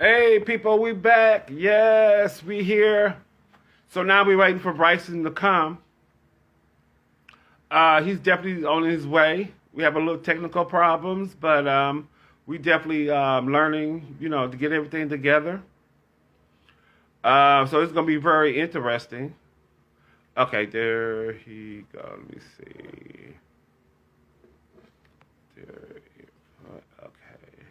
Hey people, we back. Yes, we here. So now we're waiting for Bryson to come. He's definitely on his way. We have a little technical problems, but we definitely learning, to get everything together. So it's gonna be very interesting. Okay, there he go. Let me see. There. Okay.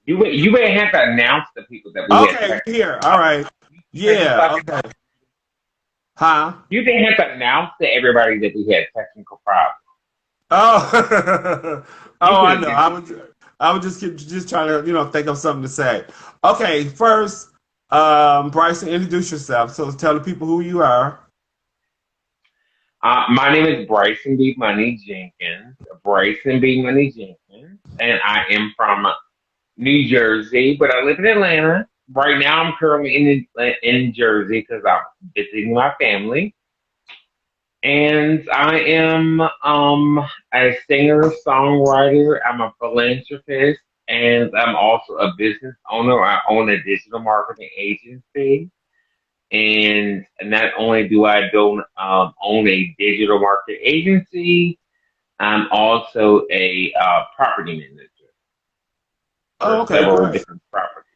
You may have to announce the people that we had Okay, technical here. All problems. right. Just Yeah. like Okay. Huh? you didn't have to announce to everybody that we had technical problems. Oh, You oh, could I have know. just I was just trying to, think of something to say. Okay, first, Bryson, introduce yourself. So tell the people who you are. my name is Bryson B. Money Jenkins. Bryson B. Money Jenkins, and I am from New Jersey, but I live in Atlanta. Right now, I'm currently in Jersey because I'm visiting my family. And I am a singer, songwriter, I'm a philanthropist, and I'm also a business owner. I own a digital marketing agency. And not only do I don't own a digital marketing agency, I'm also a property manager Oh, for okay, several great. different properties.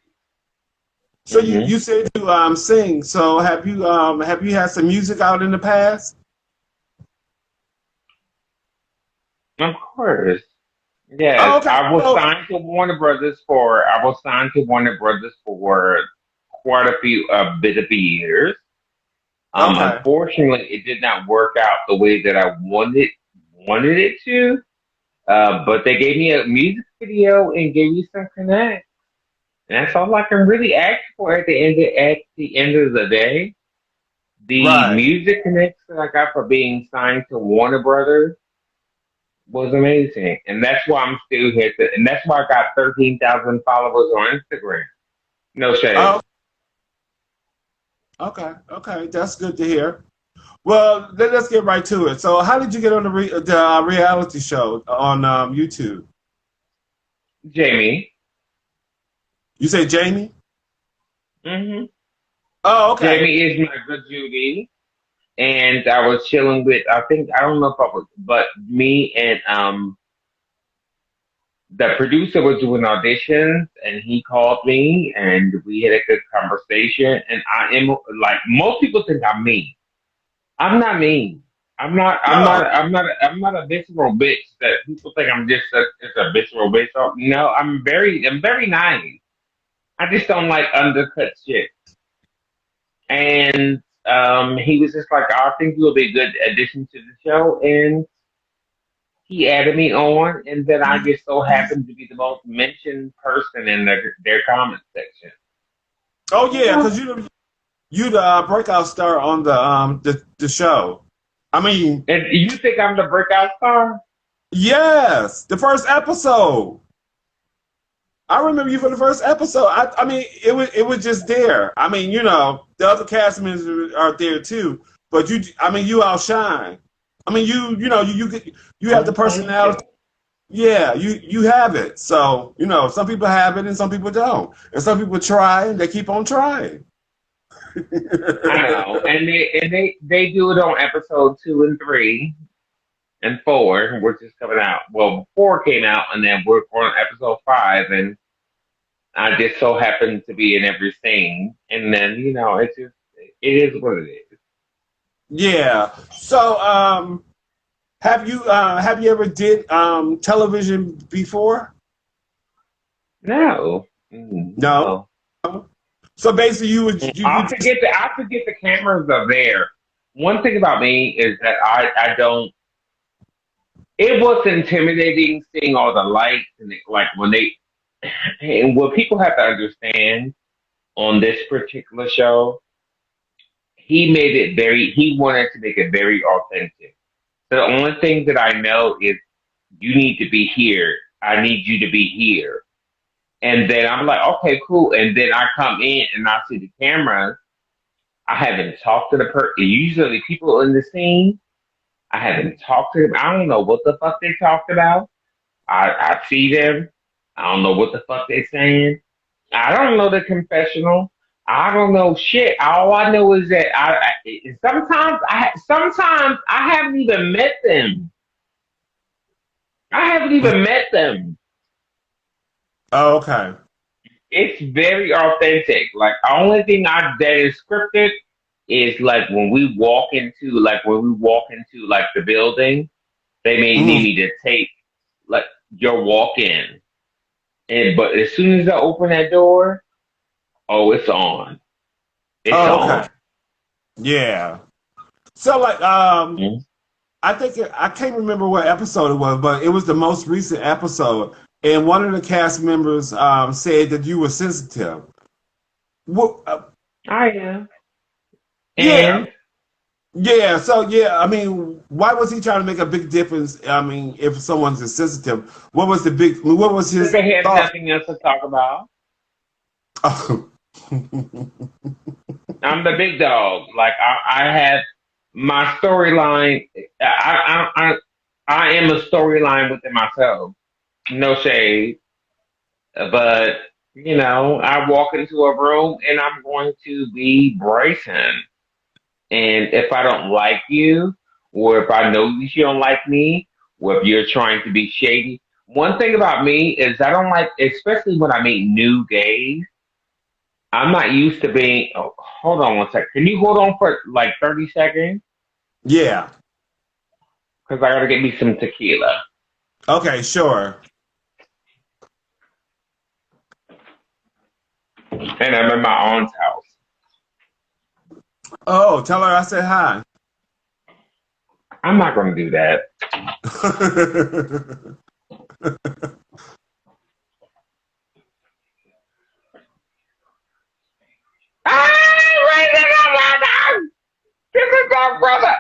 So you Hmm. you said you sing. So have you had some music out in the past? Of course. Yes, Oh, okay. So I was signed to Warner Brothers for quite a few bit of years. okay. Unfortunately, it did not work out the way that I wanted it to. But they gave me a music video and gave me some connect, and that's all I can really ask for at the end of the day. The Right. music connects that I got for being signed to Warner Brothers was amazing, and that's why I'm still here. And that's why I got 13,000 followers on Instagram. No shade. Oh, okay. Okay. That's good to hear. Well, let's get right to it. So, how did you get on the reality show on YouTube? Jamie. You say Jamie? Hmm. Oh, okay. Jamie is my good Judy, and I was chilling with. I think I don't know if I was, but me and the producer was doing auditions, and he called me, and we had a good conversation. And I am like most people think I'm mean. I'm not mean. I'm not. I'm No. not. I'm not. I'm not a visceral bitch that people think I'm just a visceral bitch. Oh, no, I'm very. I'm very nice. I just don't like undercut shit. And he was just like, I think you'll be a good addition to the show. And he added me on, and then I just so happened to be the most mentioned person in their comment section. Oh You yeah, know, because you the breakout star on the show. I mean, and you think I'm the breakout star? yes, the first episode. I remember you for the first episode. I mean, it was just there. I mean, the other cast members are there too, but I mean, you outshine. I mean, you have the Oh, thank you. personality. Yeah, you have it. So some people have it and some people don't, and some people try and they keep on trying. I know, and they do it on episode 2 and 3 and 4, which is coming out. Well, 4 came out, and then we're on episode 5, and I just so happened to be in every scene. And then it is what it is. Yeah. So, have you ever did television before? No, No. no. So basically, you would you I forget the cameras are there. One thing about me is that I don't. It was intimidating seeing all the lights and like when they and what people have to understand on this particular show, he wanted to make it very authentic. So the only thing that I know is you need to be here. I need you to be here. And then I'm like, okay, cool. And then I come in and I see the cameras. I haven't talked to the person. Usually people in the scene, I haven't talked to them. I don't know what the fuck they talked about. I see them. I don't know what the fuck they're saying. I don't know the confessional. I don't know shit. All I know is that sometimes I haven't even met them. I haven't even met them. Oh, okay. It's very authentic. Like the only thing that is scripted is like when we walk into like the building, they may need Mm. me to take like your walk in. But as soon as I open that door, oh, it's on. It's Oh, on. okay. Yeah. So like Mhm. I think I can't remember what episode it was, but it was the most recent episode, and one of the cast members said that you were sensitive. What? I am. Yeah, And yeah. So yeah, I mean, why was he trying to make a big difference? I mean, if someone's insensitive, what was the big? What was because his they had thought? nothing else to talk about. Oh. I'm the big dog. Like I have my storyline. I am a storyline within myself. No shade, but I walk into a room and I'm going to be Bryson. And if I don't like you, or if I know that you don't like me, or if you're trying to be shady, one thing about me is I don't like, especially when I meet new gays. I'm not used to being. Oh, hold on one second. Can you hold on for like 30 seconds? Yeah. Because I gotta get me some tequila. Okay. Sure. And I'm in my aunt's house. Oh, tell her I said hi. I'm not gonna do that. Ah, this is our brother.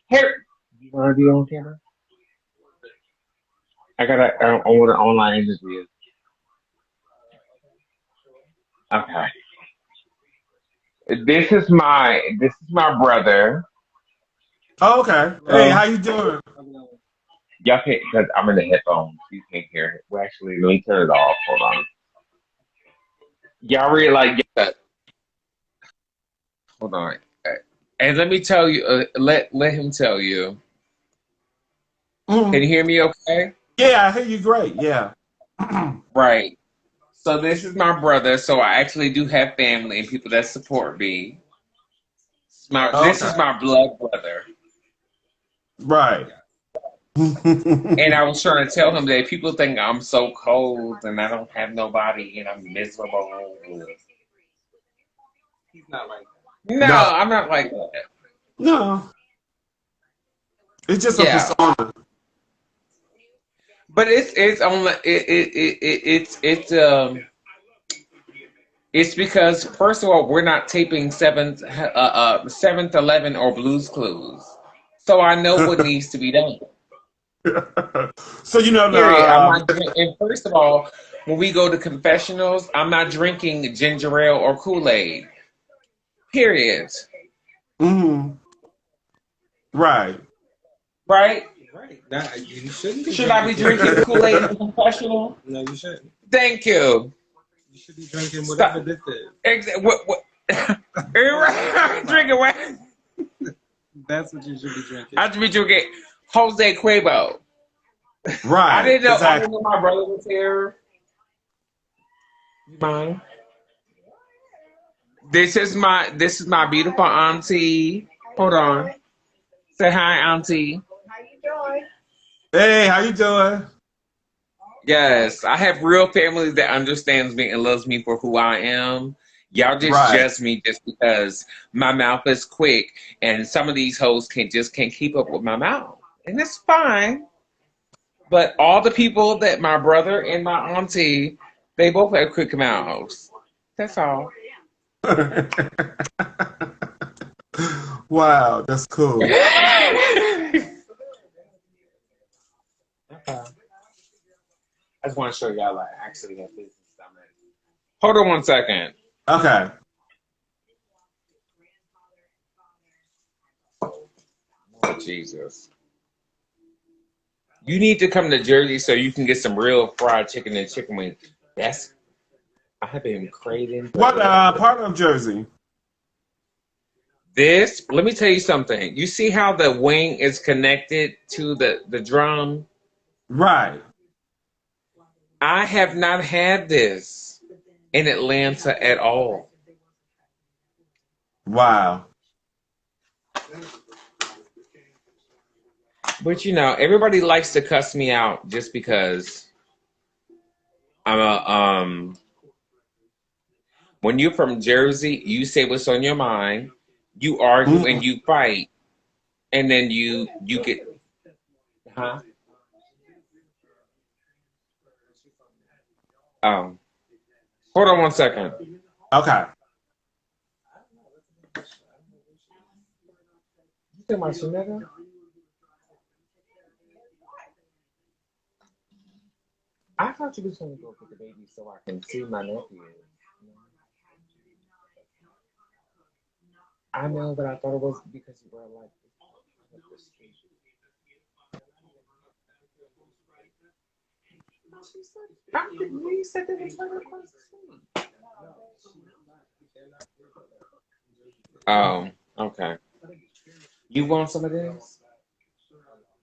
Here. You wanna be on camera? I want an online interview. Okay. This is my brother. Oh, okay. Hey, Hello. how you doing? Y'all can't, because I'm in the headphones. You can't hear it. Well, actually, let me turn it off. Hold on. Y'all really like that. Hold on. And let me tell you, let him tell you. Can Mm. you hear me okay? Yeah, I hear you great. Yeah. Right. So this is my brother. So I actually do have family and people that support me. This Okay. is my blood brother. Right. And I was trying to tell him that people think I'm so cold and I don't have nobody and I'm miserable. He's not like that. No, No, I'm not like that. no. It's just a Yeah. persona. But it's only it's because first of all we're not taping Seventh 11 or Blues Clues, so I know what needs to be done. So you know the Period. I'm not and first of all, when we go to confessionals, I'm not drinking ginger ale or Kool-Aid. Period. mm, right. Right? Right. Now, you shouldn't be Should I be drinking. drinking Kool-Aid in the confessional? No, you shouldn't. Thank you. You should be drinking Stop. whatever this is. What? Drinking what? That's what you should be drinking. I should be drinking Jose Cuervo. I Right. didn't know. I didn't Exactly. know my brother was here. You mind? This is my beautiful auntie. Hold on. Say hi, auntie. Hey, how you doing? Yes, I have real family that understands me and loves me for who I am. Y'all just Right. judge me just because my mouth is quick, and some of these hoes can't keep up with my mouth, and it's fine. But all the people that my brother and my auntie, they both have quick mouths. That's all. Wow, that's cool. Okay. I just want to show y'all like actually that business I'm in. Hold on one second. Okay. Oh, Jesus. You need to come to Jersey so you can get some real fried chicken and chicken wings. I have been craving. What part of Jersey? This, let me tell you something. You see how the wing is connected to the drum? Right. I have not had this in Atlanta at all. Wow. But you know, everybody likes to cuss me out just because when you're from Jersey, you say what's on your mind, you argue and you fight, and then you get huh? Hold on one second. Okay. You think my Shanetta? I thought you was going to go get the baby so I can see my nephew. I know, but I thought it was because you were like. You said that it's right across the street. Oh, okay. You want some of this?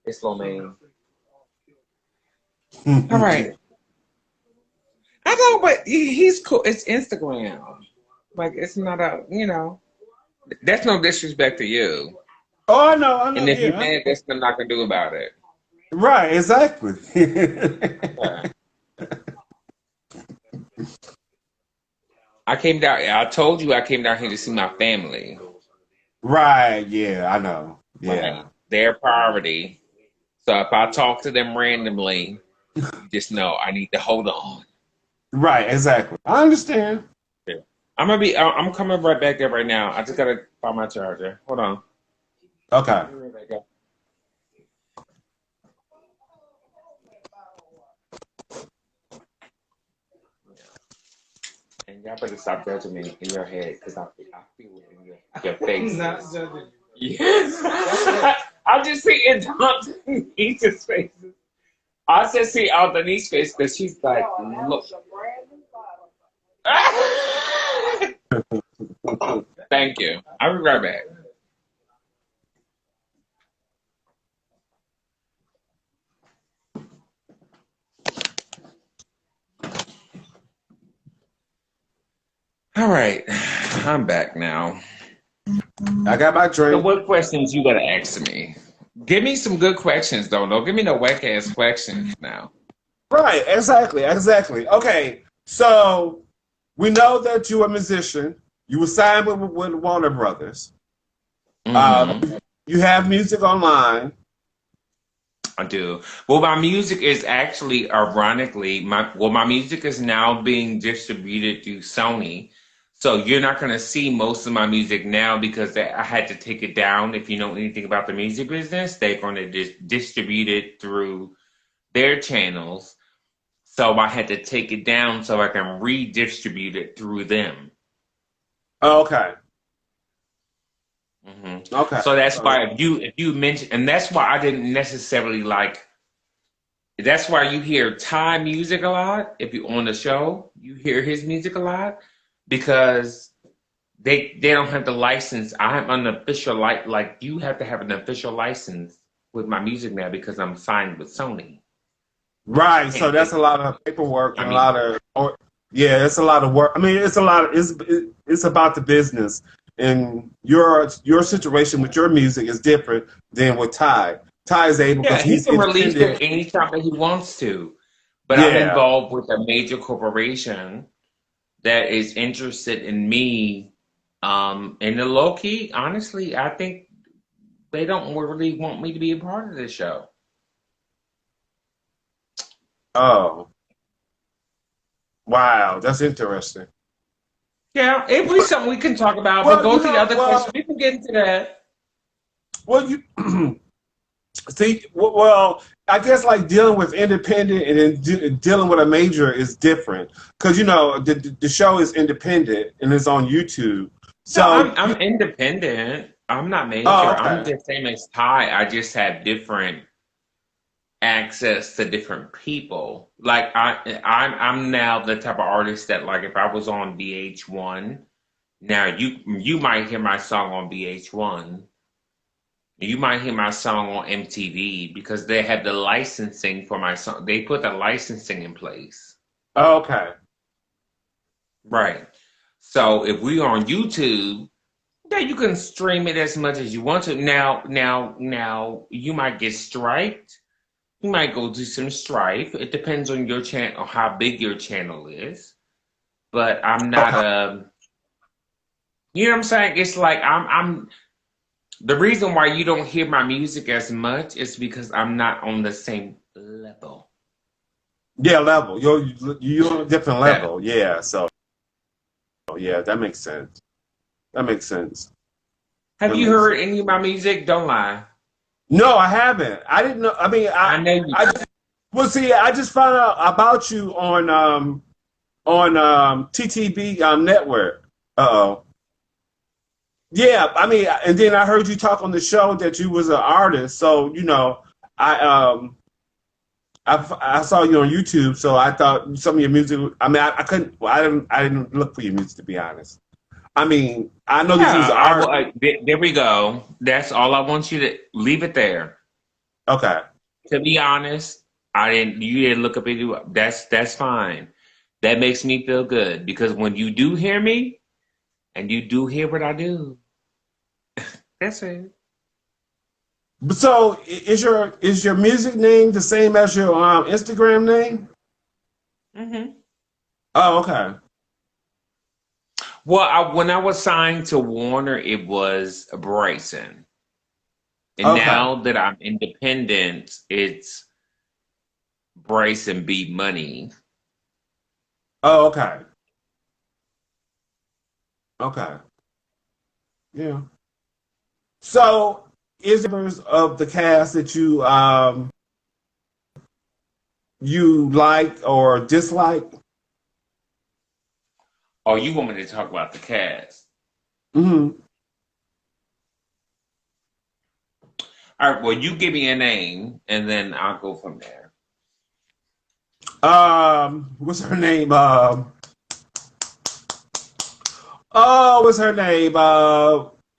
It's lo mein. All right. I know, but he's cool. It's Instagram. Like, it's not a, that's no disrespect to you. Oh, I know. And if you're mad, there's nothing I can do about it. Right, exactly. I came down. I told you I came down here to see my family. Right. Yeah, I know. Yeah. Right. Their priority. So if I talk to them randomly, just know I need to hold on. Right. Exactly. I understand. Yeah. I'm coming right back there right now. I just gotta find my charger. Hold on. Okay. And y'all better stop judging me in your head because I feel it in your face. I'm not judging. Yes. I just see it on Denise's faces. I just see out Denise's face because she's like, look. Thank you. I'll be right back. All right, I'm back now. I got my drink. So what questions you gotta ask me? Give me some good questions though. Don't give me no whack ass questions now. Right, exactly. Okay, so we know that you're a musician. You were signed with Warner Brothers. Mm-hmm. You have music online. I do. Well, my music is actually, ironically, my music is now being distributed through Sony. So you're not going to see most of my music now because I had to take it down. If you know anything about the music business, they're going to distribute it through their channels. So I had to take it down so I can redistribute it through them. Okay. Mm-hmm. Okay. So that's why if you mention, and that's why I didn't necessarily like. That's why you hear Ty music a lot. If you're on the show, you hear his music a lot because they don't have the license. I have an official like you have to have an official license with my music now because I'm signed with Sony. Right. So that's a lot of paperwork and it's a lot of work. I mean, it's about the business. And your situation with your music is different than with Ty. Ty is able because he can release it anytime that he wants to. But I'm involved with a major corporation that is interested in me. And the low key, honestly, I think they don't really want me to be a part of this show. Oh. Wow, that's interesting. Yeah, it was something we can talk about, but go to the other question. We can get into that. Well, See, well, I guess like dealing with independent and then dealing with a major is different because you know the show is independent and it's on YouTube. No, So, I'm independent. I'm not oh, major. I'm okay, the same as Ty. I just have different access to different people. Like I'm now the type of artist that like if I was on VH1, now you might hear my song on VH1. You might hear my song on MTV because they have the licensing for my song. They put the licensing in place. okay, Right. So if we on YouTube, yeah, you can stream it as much as you want to. Now, you might get striked. You might go do some strife. It depends on your channel, how big your channel is. But I'm not okay. a, you know what I'm saying? It's like I'm. The reason why you don't hear my music as much is because I'm not on the same level. Yeah, level. You're on a different Yeah. level. Yeah, so yeah, that makes sense. That makes sense. Have That you makes heard sense. any of my music? Don't lie. No, I haven't. I didn't know. I mean, I know you. I just, well, see, I just found out about you on TTB network. Uh-oh. Yeah, I mean, and then I heard you talk on the show that you was an artist. So you know, I I saw you on YouTube, so I thought some of your music. I mean, I couldn't. Well, I didn't look for your music to be honest. I mean, I know that you was Yeah, an art. there we go. That's all I want you to leave it there. Okay. To be honest, I didn't. You didn't look up any. That's fine. That makes me feel good because when you do hear me and you do hear what I do, that's it. So is your music name the same as your Instagram name? Hmm. Oh, okay. Well, when I was signed to Warner, it was Bryson, and Okay. now that I'm independent, it's Bryson Beat Money. Oh, okay. Okay. Yeah. So is there members of the cast that you like or dislike? Oh, you want me to talk about the cast? Hmm. All right. Well, you give me a name, and then I'll go from there. What's her name? Oh, what's her name?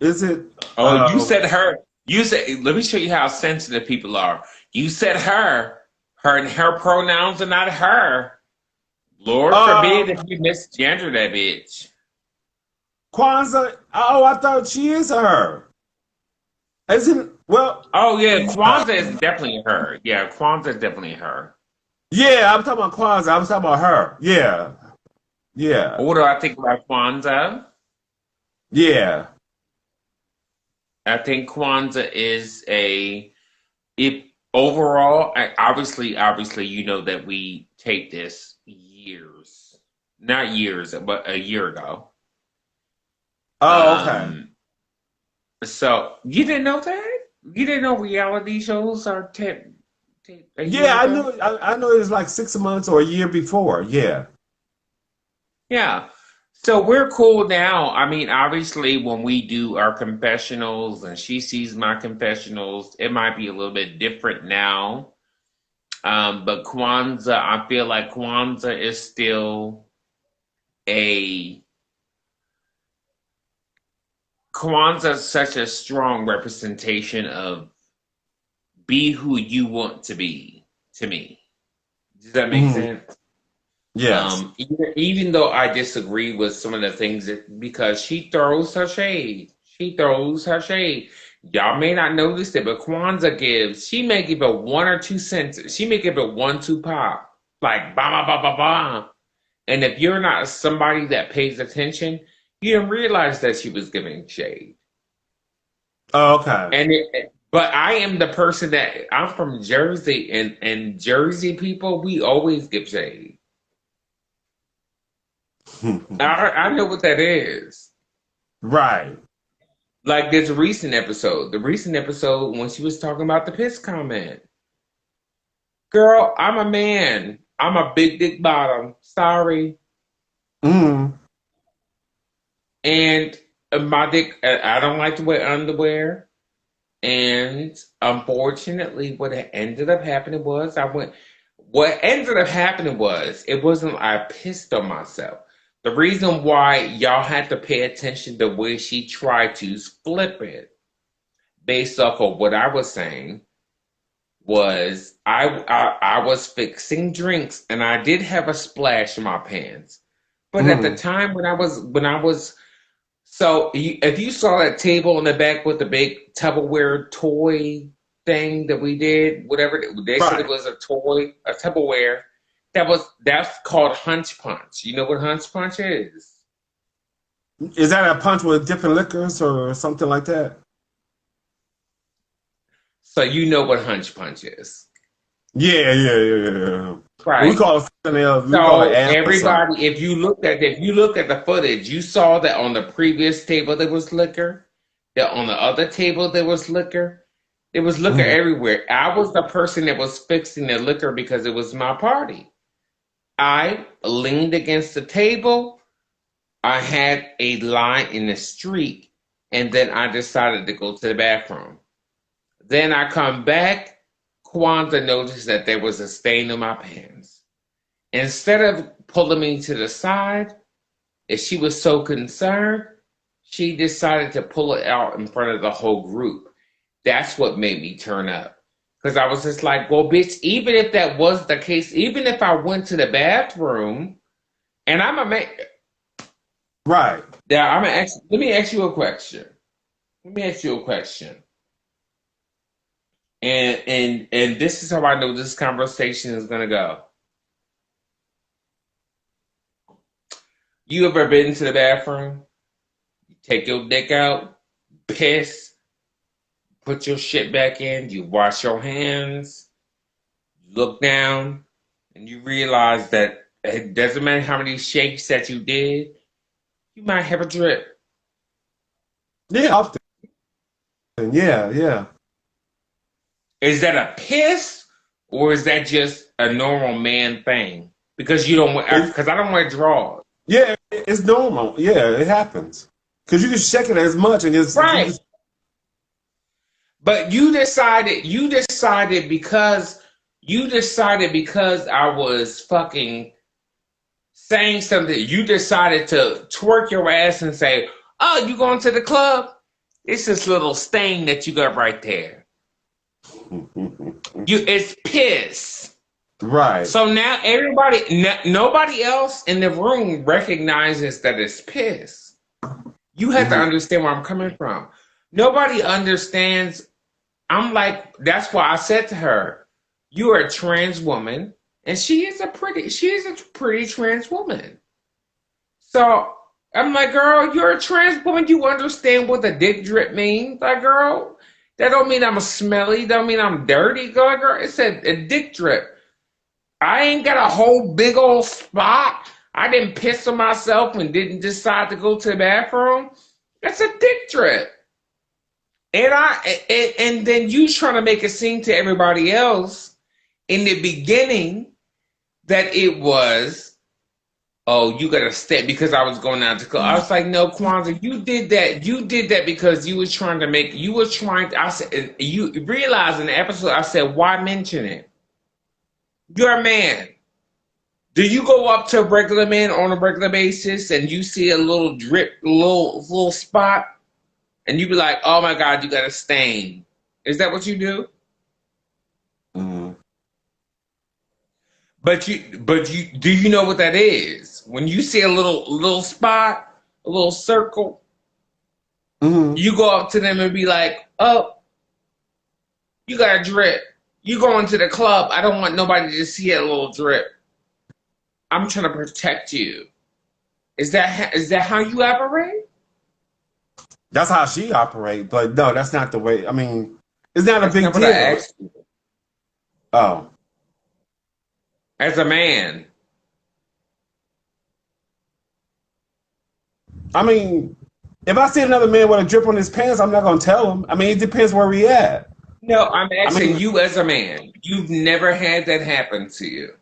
Is it Oh, you said her. You said. Let me show you how sensitive people are. You said her. Her pronouns are not her. Lord forbid if um you misgender that bitch. Kwanzaa? Oh, I thought she is her. Isn't well? Oh yeah, Kwanzaa is definitely her. Yeah, Kwanzaa is definitely her. Yeah, I'm talking about Kwanzaa. I was talking about her. Yeah, yeah, What do I think about Kwanzaa? yeah. I think Kwanzaa is a if overall. Obviously, you know that we take this years, not years, but a year ago. Oh, okay. Um, so you didn't know that? You didn't know reality shows are taped a year Yeah, I ago? knew. I know it was like 6 months or a year before. Yeah. Yeah. So we're cool now. I mean, obviously, when we do our confessionals and she sees my confessionals, it might be a little bit different now. But Kwanzaa, I feel like Kwanzaa is still a Kwanzaa is such a strong representation of be who you want to be to me. Does that make Hmm. sense? Yes. Even though I disagree with some of the things that because she throws her shade. She throws her shade. Y'all may not notice it, but Kwanzaa gives, she may give it 1 or 2 cents. She may give it 1, 2 pop. Like ba ba ba ba ba. And if you're not somebody that pays attention, you didn't realize that she was giving shade. Oh, okay. But I am the person that I'm from Jersey, and Jersey people, we always give shade. I know what that is. Right. Like there's a recent episode. The recent episode when she was talking about the piss comment. Girl, I'm a man. I'm a big dick bottom. Sorry. Mm. And my dick, I don't like to wear underwear. And unfortunately, what ended up happening was what ended up happening was, it wasn't, I pissed on myself. The reason why y'all had to pay attention to where she tried to flip it based off of what I was saying was I was fixing drinks and I did have a splash in my pants. But at the time when I was so if you saw that table in the back with the big Tupperware toy thing that we did, whatever they said it was a toy, a Tupperware, that's called Hunch Punch. You know what Hunch Punch is? Is that a punch with different liquors or something like that? So you know what Hunch Punch is. Yeah. Right. We call it fingernails. So everybody, if you look at the footage, you saw that on the previous table there was liquor. That on the other table there was liquor. There was liquor everywhere. I was the person that was fixing the liquor because it was my party. I leaned against the table. I had a line in the street, and then I decided to go to the bathroom. Then I come back. Kwanzaa noticed that there was a stain on my pants. Instead of pulling me to the side, if she was so concerned, she decided to pull it out in front of the whole group. That's what made me turn up. Because I was just like, well, bitch, even if that was the case, even if I went to the bathroom, and I'm a man. Right. Now, let me ask you a question. And this is how I know this conversation is gonna go. You ever been to the bathroom? You take your dick out, piss, put your shit back in, you wash your hands, look down, and you realize that it doesn't matter how many shakes that you did, you might have a drip. Yeah, often. Yeah. Is that a piss or is that just a normal man thing? Because I don't wear drawers. Yeah, it's normal. Yeah, it happens. Because you can shake it as much and just right. But you decided because I was fucking saying something, you decided to twerk your ass and say, "Oh, you going to the club? It's this little stain that you got right there." It's piss. Right. So now nobody else in the room recognizes that it's piss. You have to understand where I'm coming from. Nobody understands. I'm like, that's why I said to her, "You are a trans woman," and she is a pretty trans woman. So I'm like, "Girl, you're a trans woman. You understand what the dick drip means, like, girl? That don't mean I'm smelly. Don't mean I'm dirty, girl. It's a dick drip. I ain't got a whole big old spot. I didn't piss on myself and didn't decide to go to the bathroom. That's a dick drip." And then you trying to make it seem to everybody else in the beginning that it was, "Oh, you gotta stay," because I was going out to club. I was like, "No, Kwanzaa, you did that because you was trying to I said, you realize in the episode, I said, why mention it? You're a man. Do you go up to a regular man on a regular basis and you see a little drip, little spot, and you be like, "Oh my God, you got a stain"? Is that what you do? Mm-hmm. But do you know what that is? When you see a little spot, a little circle, you go up to them and be like, "Oh, you got a drip. You going to the club. I don't want nobody to see a little drip. I'm trying to protect you." Is that how you operate? That's how she operates, but no, that's not the way. I mean, it's not a big deal. Oh. As a man. I mean, If I see another man with a drip on his pants, I'm not gonna tell him. I mean, it depends where we at. No, I'm I asking mean, you as a man. You've never had that happen to you.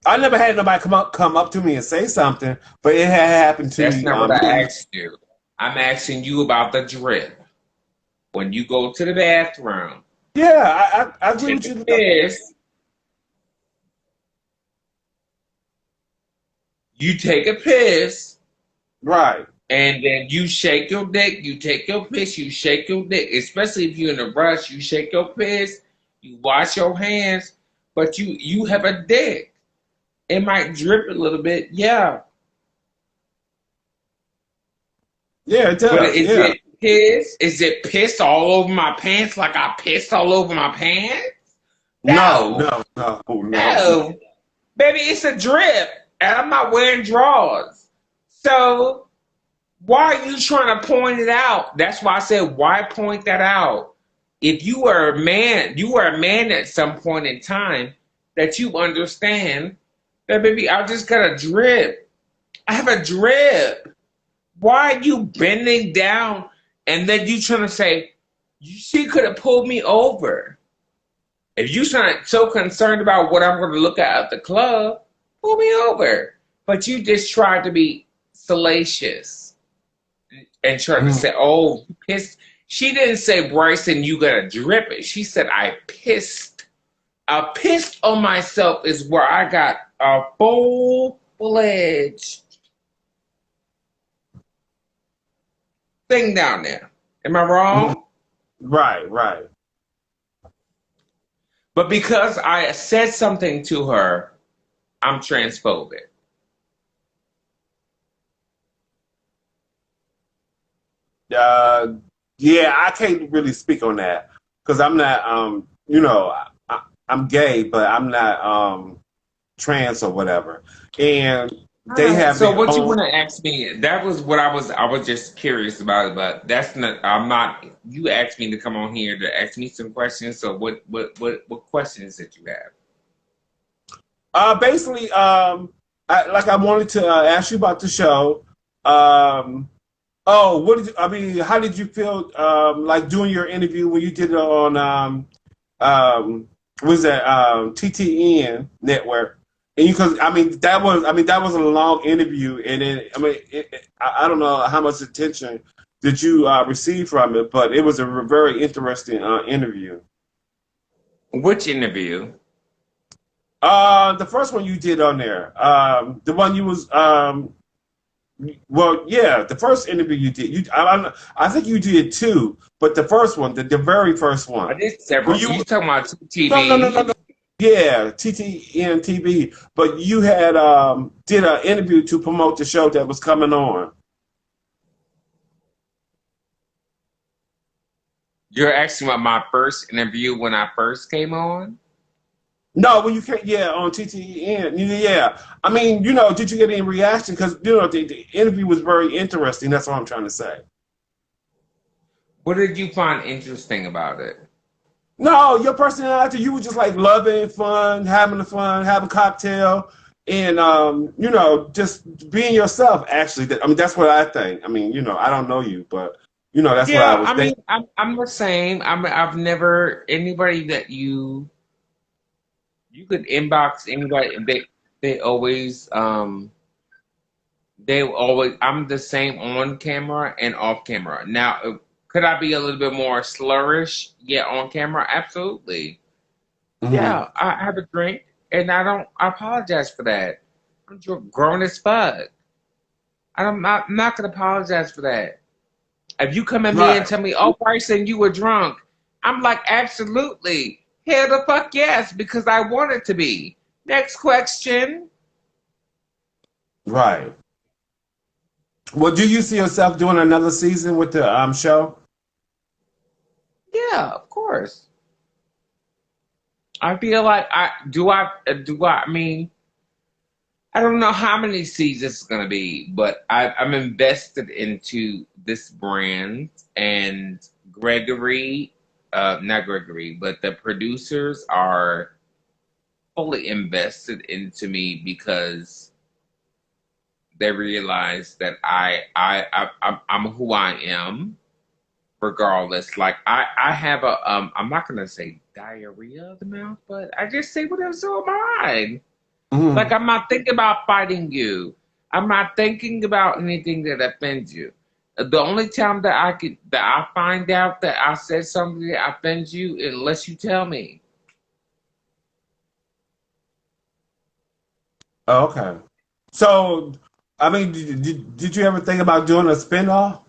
I never had nobody come up to me and say something, but it had happened to That's me. not what I asked you. I'm asking you about the drip. When you go to the bathroom, Yeah, I agree take with a you. piss, you take a piss, Right. and then you shake your dick, you take your piss, you shake your dick. Especially if you're in a rush, you shake your piss, you wash your hands, but you have a dick. It might drip a little bit, yeah. Yeah, it But does. is Yeah. it piss? Is it pissed all over my pants like I pissed all over my pants? No, No. no, no, no, no. No. Baby, it's a drip. And I'm not wearing drawers. So why are you trying to point it out? That's why I said, why point that out? If you were a man, you were a man at some point in time that you understand that, baby, I just got a drip. I have a drip. Why are you bending down and then you trying to say, she could have pulled me over? If you're so concerned about what I'm going to look at the club, pull me over. But you just tried to be salacious and tried to say, oh, you pissed. She didn't say, Bryson, you got to drip it. She said, I pissed. I pissed on myself is where I got a full-fledged thing down there. Am I wrong? Right, right. But because I said something to her, I'm transphobic. Uh, yeah, I can't really speak on that because I'm not, I'm gay, but I'm not trans or whatever. And they Alright, have so their what you own. want to ask me? That was what I was just curious about it, but that's not. I'm not. You asked me to come on here to ask me some questions. So what questions did you have? Basically, I wanted to ask you about the show. Um, oh, I mean, how did you feel like doing your interview when you did it on was that TTN Network? And because that was a long interview, and then I don't know how much attention did you receive from it, but it was a very interesting interview. Which interview? The first one you did on there, the one you was well, yeah, the first interview you did, I think you did two, but the first one, the very first I one, did several. You talking about no, TV? no. Yeah, TTN TV, but you had did an interview to promote the show that was coming on. You're asking about my first interview when I first came on? No, when you came, yeah, on TTN, yeah. I mean, did you get any reaction? Because the interview was very interesting. That's what I'm trying to say. What did you find interesting about it? No, your personality, you were just like loving fun, having a cocktail, and just being yourself. Actually, that's what I think. I mean, I don't know you, but that's what I Yeah, was I mean, thinking. I'm the same. I've never anybody that you could inbox anybody. They always I'm the same on camera and off camera. Now, could I be a little bit more slurish? Yeah, on camera, absolutely. Hmm. Yeah, I have a drink and I apologize for that. I'm grown as fuck. I'm not gonna apologize for that. If you come at me and Right, tell me, oh, Bryson, you were drunk, I'm like, absolutely. Hell the fuck yes, because I wanted to be. Next question. right. Well, do you see yourself doing another season with the show? Yeah, of course. I feel like I mean, I don't know how many seasons it's gonna be, but I'm invested into this brand and not Gregory, but the producers are fully invested into me because they realize that I'm who I am, regardless. Like I have a I'm not gonna say diarrhea of the mouth, but I just say whatever's on my mind. Like Mm. I'm not thinking about fighting you. I'm not thinking about anything that offends you. The only time that I find out that I said something that offends you, unless you tell me. Okay. So, I mean, did you ever think about doing a spinoff?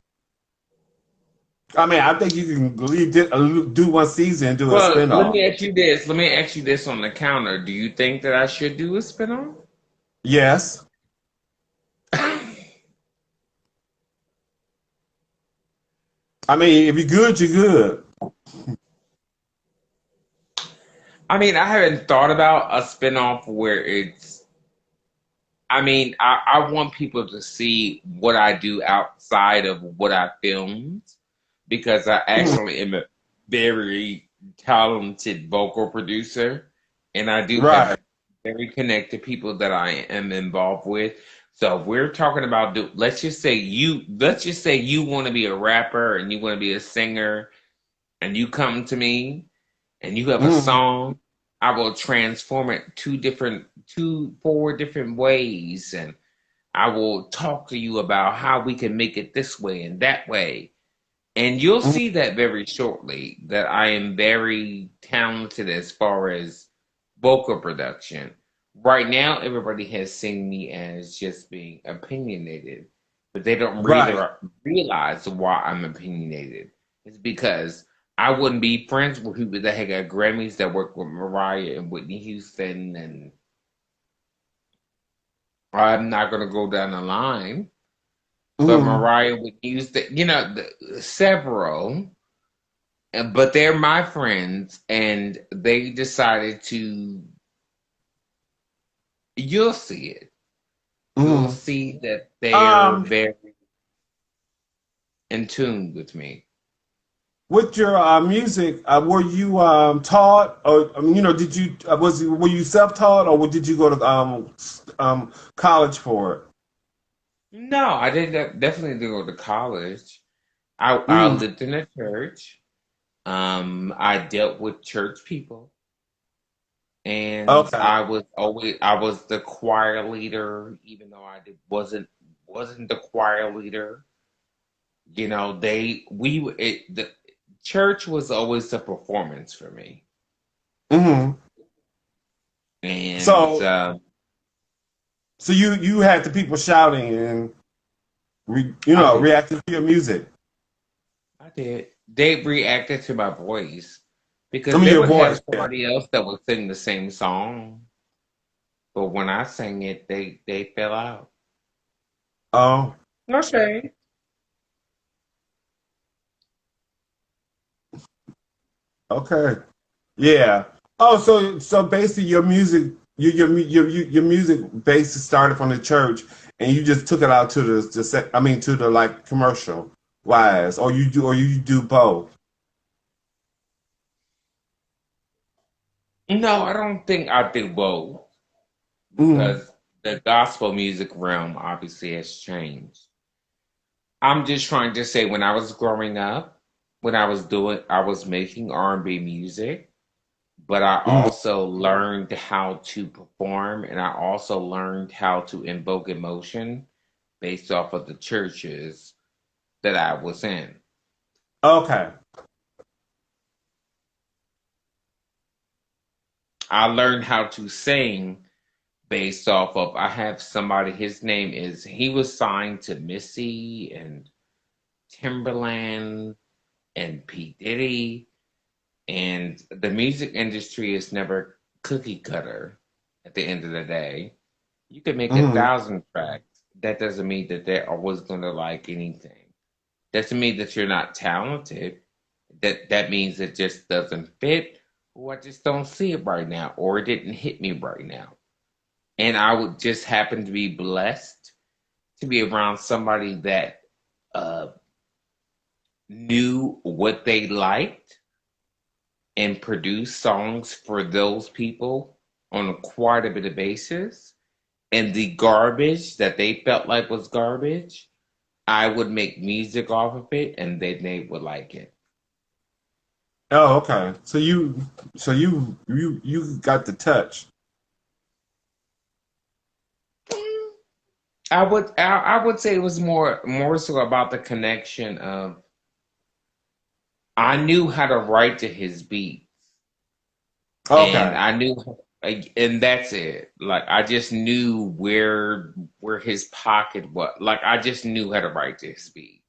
I mean, I think you can do one season and do a Well, let spinoff. me ask you this. Let me ask you this on the counter. Do you think that I should do a spinoff? Yes. I mean, if you're good, you're good. I mean, I haven't thought about a spinoff where it's. I mean, I want people to see what I do outside of what I filmed because I Mm. actually am a very talented vocal producer, and I do have Right. very connected people that I am involved with. So if we're talking about let's just say you want to be a rapper and you want to be a singer and you come to me and you have a Mm. song, I will transform it four different ways, and I will talk to you about how we can make it this way and that way. And you'll Mm. see that very shortly that I am very talented as far as vocal production. Right now, everybody has seen me as just being opinionated, but they don't really Right. realize why I'm opinionated. It's because I wouldn't be friends with people that had got Grammys that work with Mariah and Whitney Houston, and I'm not going to go down the line. But Mm. Mariah would use several, but they're my friends, and they decided to. You'll see it. You'll Mm. see that they're Um, very in tune with me. with your music, were you taught, or did you were you self-taught, or did you go to college for it? No, I didn't definitely didn't go to college. I Mm. lived in a church. I dealt with church people, and Okay. I was the choir leader, even though wasn't the choir leader. You know, the church was always a performance for me, Hmm. and So, so you had the people shouting and I did. reacting to your music. I did. They reacted to my voice I because mean they your would have voice. Yeah. somebody else that would sing the same song, but when I sang it, they fell out. Oh, No shade. okay. Yeah. Oh, so basically your music, your music base started from the church, and you just took it out to I mean to the like commercial wise, or you do both. No, I don't think I do both Mm. because the gospel music realm obviously has changed. I'm just trying to say when I was growing up, I was making R&B music, but I Mm. also learned how to perform and I also learned how to invoke emotion based off of the churches that I was in. Okay. I learned how to sing based off of I have somebody he was signed to Missy and Timberland and P. Diddy. And the music industry is never cookie cutter at the end of the day. You can make a Mm. thousand tracks. That doesn't mean that they're always going to like anything. Doesn't mean that you're not talented. That means it just doesn't fit, or I just don't see it right now, or it didn't hit me right now. And I would just happen to be blessed to be around somebody that uh, knew what they liked and produce songs for those people on a quite a bit of basis. and the garbage that they felt like was garbage, I would make music off of it, and they would like it. Oh, okay. So you got the touch. I would say it was more so about the connection of I knew how to write to his beats, and Okay. I knew, and that's it. Like I just knew where his pocket was. Like I just knew how to write to his beats.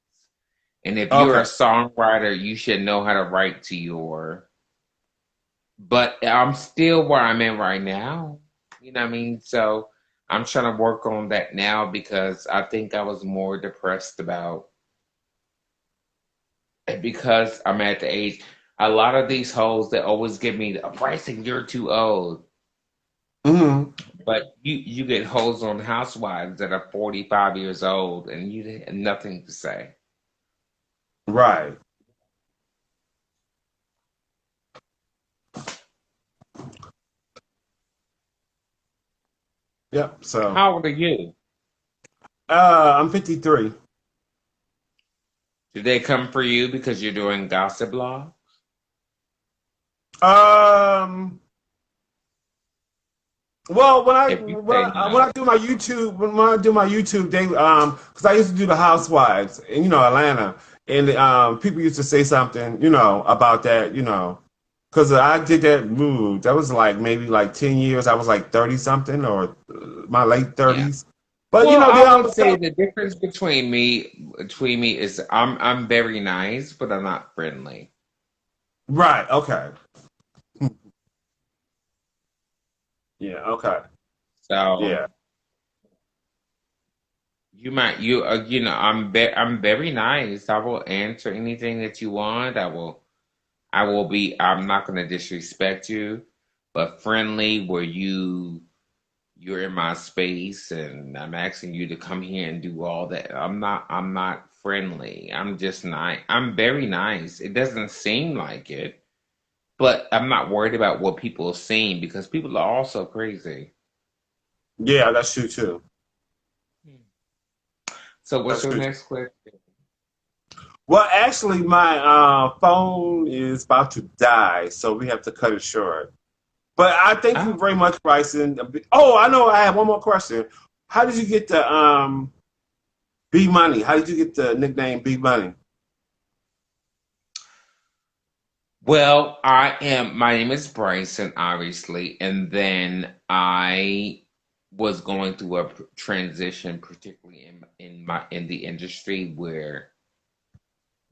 And if you're a Okay. songwriter, you should know how to write to your. But I'm still where I'm in right now. You know what I mean? So I'm trying to work on that now because I think I was more depressed about because I'm at the age. A lot of these hoes that always give me the Bryson, you're too old. Hmm. But you get hoes on Housewives that are 45 years old and you have nothing to say. Right. Yep. So, How old are you? I'm 53. Did they come for you because you're doing gossip blog? Um. Well, when I If you when say I when I no, do my YouTube when I do my YouTube, they because I used to do the Housewives in Atlanta, and people used to say something about that because I did that move. That was like maybe like 10 years. I was like 30 something or my late yeah. 30s. But Well, they I would always say tell the difference between me is I'm very nice, but I'm not friendly. right. Okay. Yeah. Okay. So Yeah. I'm very nice. I will answer anything that you want. I'm not going to disrespect you, but friendly where you're in my space and I'm asking you to come here and do all that. I'm not friendly. I'm just nice. I'm very nice. It doesn't seem like it, but I'm not worried about what people are seeing because people are also crazy. Yeah. That's true too. So what's That's your true. next question? Well, actually, my phone is about to die, so we have to cut it short. But I thank you Oh, very much, Bryson. Oh, I know. I have one more question. How did you get the B Money? How did you get the nickname B Money? well, my name is Bryson, obviously, and then I was going through a transition, particularly in the industry where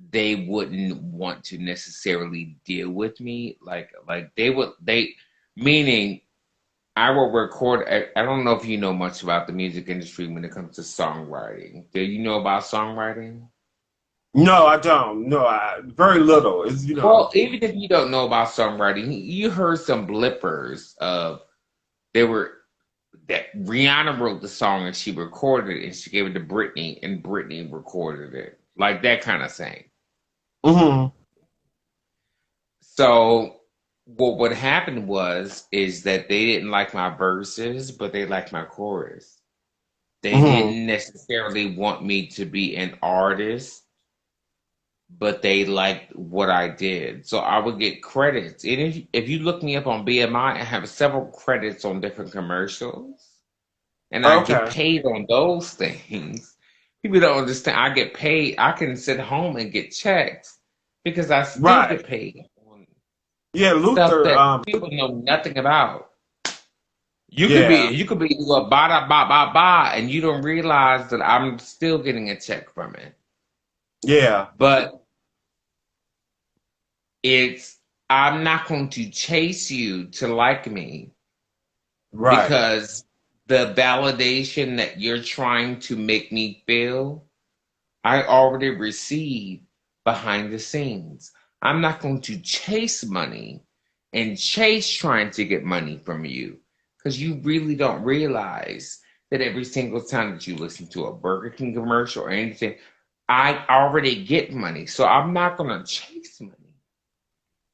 they wouldn't want to necessarily deal with me like they meaning I will record. I don't know if you know much about the music industry when it comes to songwriting. Do you know about songwriting? No, I don't. No, very little. It's. Well, even if you don't know about songwriting, you heard some blippers of they were that Rihanna wrote the song and she recorded it and she gave it to Britney and Britney recorded it. Like that kind of thing. Hmm. So what happened was is that they didn't like my verses, but they liked my chorus. They Hmm. didn't necessarily want me to be an artist, but they liked what I did. So I would get credits. And if you look me up on BMI, I have several credits on different commercials, and I get Okay. paid on those things. People don't understand. I get paid. I can sit home and get checks because I still Right. get paid on Yeah, stuff Luther. that people know nothing about. Yeah. You could be a ba da ba ba ba, and you don't realize that I'm still getting a check from it. Yeah. But it's I'm not going to chase you to like me Right. because the validation that you're trying to make me feel, I already received behind the scenes. I'm not going to chase money and chase trying to get money from you because you really don't realize that every single time that you listen to a Burger King commercial or anything, I already get money. So I'm not going to chase money.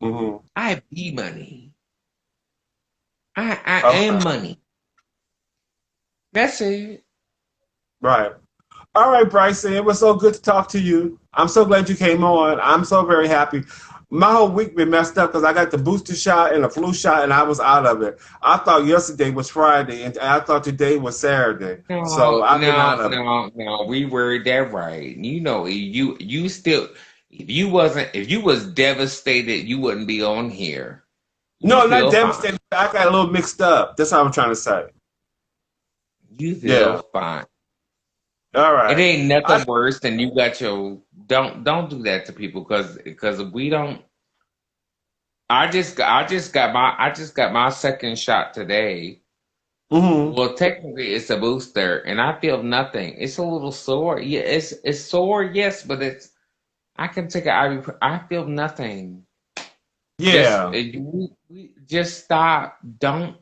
Hmm. I be money. I am Okay. money. That's it. Right. All right, Bryson. It was so good to talk to you. I'm so glad you came on. I'm so very happy. My whole week been messed up because I got the booster shot and the flu shot, and I was out of it. I thought yesterday was Friday, and I thought today was Saturday. So No, I've been out no, of it. no, no. We worded that right. You know, you still, if you was devastated, you wouldn't be on here. You No, not feel fine. devastated. I got a little mixed up. That's what I'm trying to say. You feel Yeah. fine. All It right. ain't I, nothing worse than you got your don't do that to people because we don't. I just got my second shot today. mm-hmm. Well, technically it's a booster, and I feel nothing. It's a little sore. Yeah, it's sore, yes, but it's I can take an IV. I feel nothing. Just Yeah. we just stop. Don't.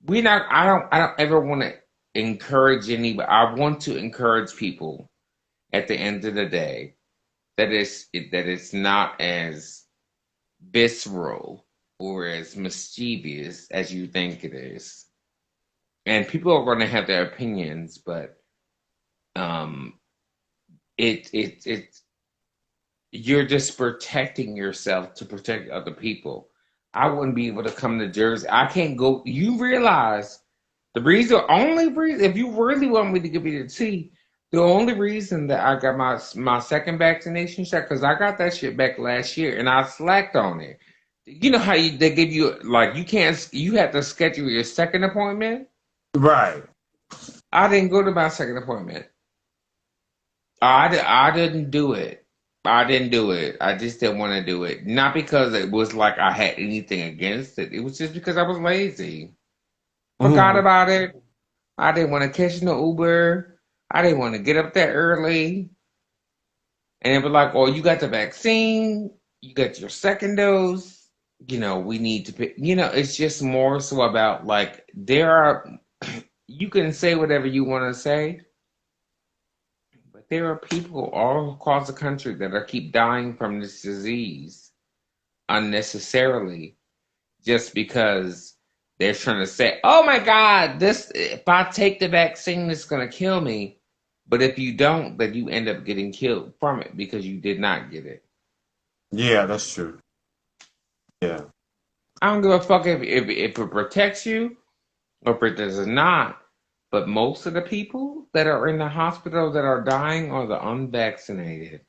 We not. I don't ever want to encourage anybody. I want to encourage people at the end of the day that it's not as visceral or as mischievous as you think it is. And people are going to have their opinions, but um, it you're just protecting yourself to protect other people. I wouldn't be able to come to Jersey. I can't go. You realize only reason, if you really want me to give you the tea, the only reason that I got my second vaccination shot because I got that shit back last year and I slacked on it. You know how they give you like you have to schedule your second appointment. Right. I didn't go to my second appointment. I didn't do it. I didn't do it. I just didn't want to do it. Not because it was like I had anything against it. It was just because I was lazy. Forgot Mm-hmm. about it. I didn't want to catch no Uber. I didn't want to get up there early. And it was like, oh, you got the vaccine. You got your second dose. You know, we need to pick. You know, it's just more so about like, you can say whatever you want to say, but there are people all across the country that are keep dying from this disease unnecessarily just because they're trying to say, "Oh my God, this if I take the vaccine, it's going to kill me." But if you don't, then you end up getting killed from it because you did not get it. Yeah, that's true. Yeah. I don't give a fuck if it protects you or if it does not. But most of the people that are in the hospital that are dying are the unvaccinated.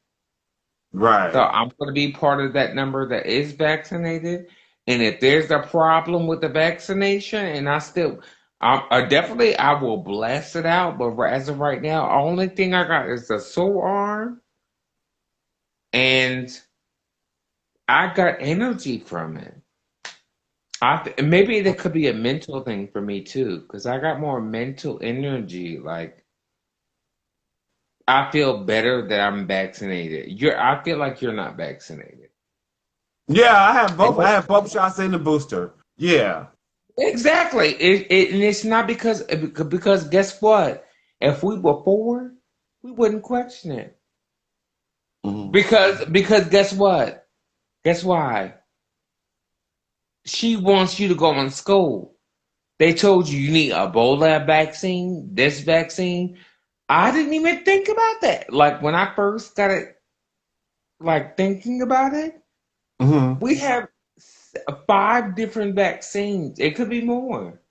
So Right. I'm going to be part of that number that is vaccinated. And if there's a problem with the vaccination, and I definitely, I will blast it out. But as of right now, only thing I got is a sore arm, and I got energy from it. Maybe that could be a mental thing for me too, because I got more mental energy. Like I feel better that I'm vaccinated. I feel like you're not vaccinated. Yeah, I have And both. I have both shots in the booster. Yeah. exactly. And it's not because guess what? If we were four, we wouldn't question it. Mm-hmm. Because guess what? Guess why? She wants you to go in school. They told you need a Ebola vaccine, this vaccine. I didn't even think about that. Like when I first started like thinking about it, Mm-hmm. we have five different vaccines. It could be more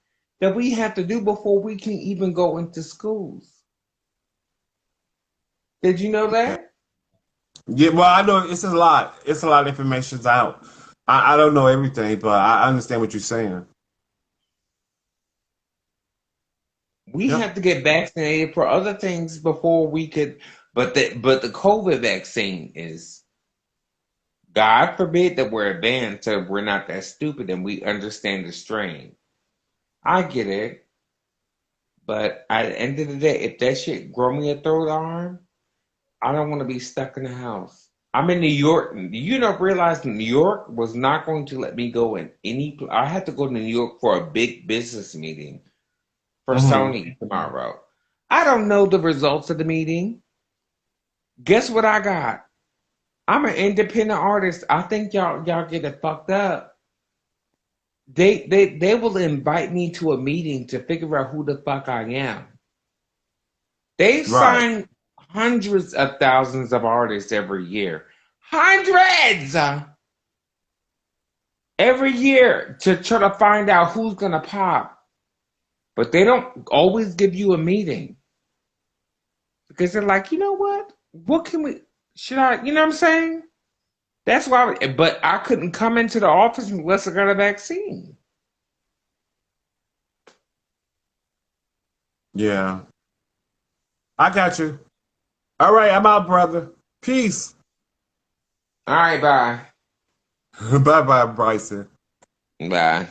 that we have to do before we can even go into schools. Did you know Yeah. that? Yeah. Well, I know it's a lot. It's a lot of information's out. I don't know everything, but I understand what you're saying. We Yep. have to get vaccinated for other things before we could. But the COVID vaccine is God forbid that we're advanced, so we're not that stupid and we understand the strain. I get it, but at the end of the day, if that shit grow me a third arm, I don't want to be stuck in the house. I'm in New York. You don't realize New York was not going to let me go in any. I had to go to New York for a big business meeting for Mm-hmm. Sony tomorrow. I don't know the results of the meeting. Guess what I got? I'm an independent artist. I think y'all get it fucked up. they will invite me to a meeting to figure out who the fuck I am. They Right. sign hundreds of thousands of artists every year. Hundreds! Every year to try to find out who's gonna pop. But they don't always give you a meeting. Because they're like, you know what? What can we should I you know what I'm saying? That's why but I couldn't come into the office unless I got a vaccine. Yeah. I got you. All right, I'm out, brother. Peace. All right, bye. Bye bye, Bryson. Bye.